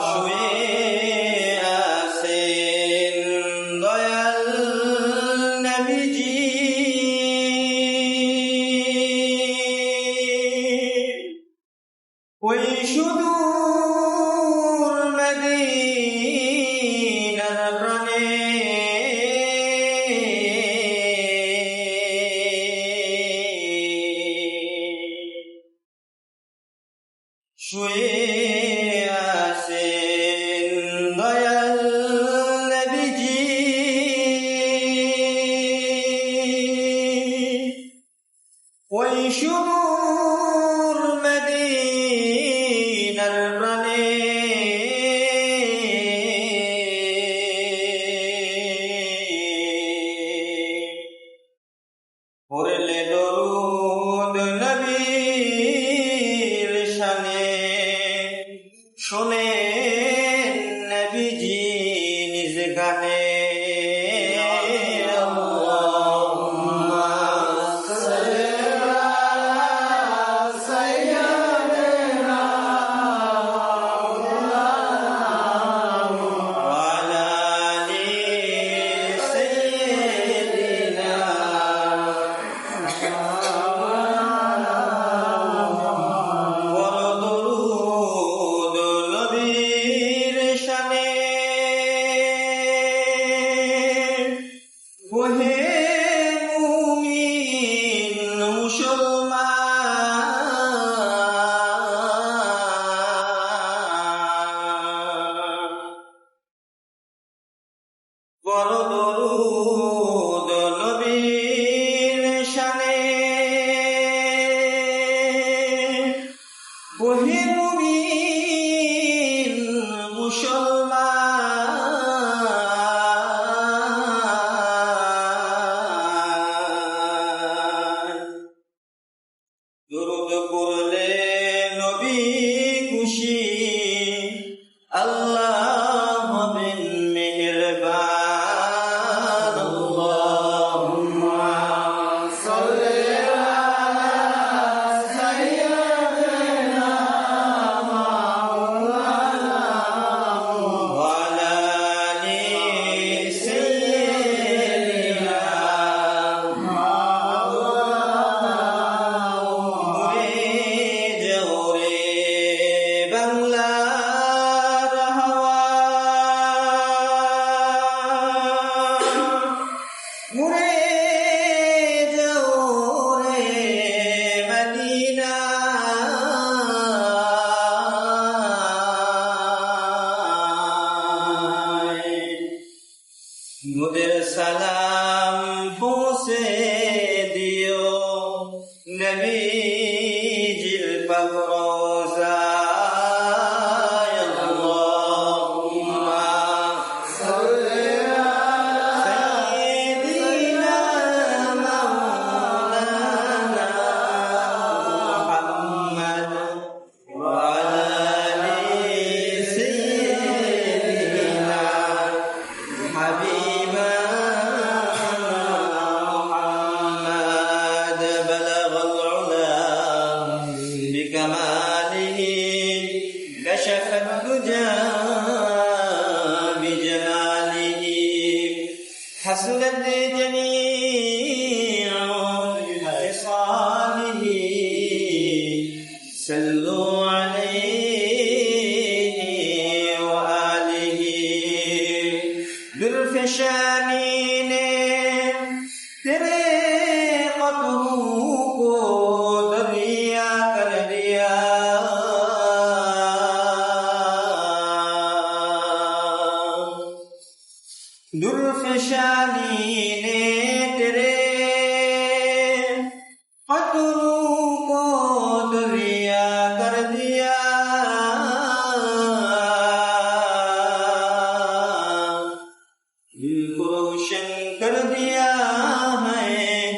শুয়ে আছেন দয়াল নবীজি ওই সুদূর মদিনার প্রাণে শুয়ে আছেন দয়াল নবীজি ওই সুদূর মদিনার প্রাণে পড়লে দরুদ নবীর শানে শোনে নবীজি নিজ গানে বড় দরুদ নবীর শানে ওহে মুমিন মুসলমান দরুদ পড়লে নবী খুশি আল্লাহ হবেন মেহেরবান মুদের সালাম পৌঁছে দিও নবীজির পাক রওজায় আল্লাহুম্মা সাল্লি আলা সাইয়্যিদিনা মাওলানা মুহাম্মদ ওয়া আলা আলি সাইয়্যিদিনা হাবিবা بكماله كشف الدجى بجلاله حسنت جميع خصاله صلوا عليه وآله بالفشانين तेरे कदमों को दरिया कर दिया दुर्फशानी ने तेरे कदमों को दरिया कर दिया दिल को रोशन कर दिया है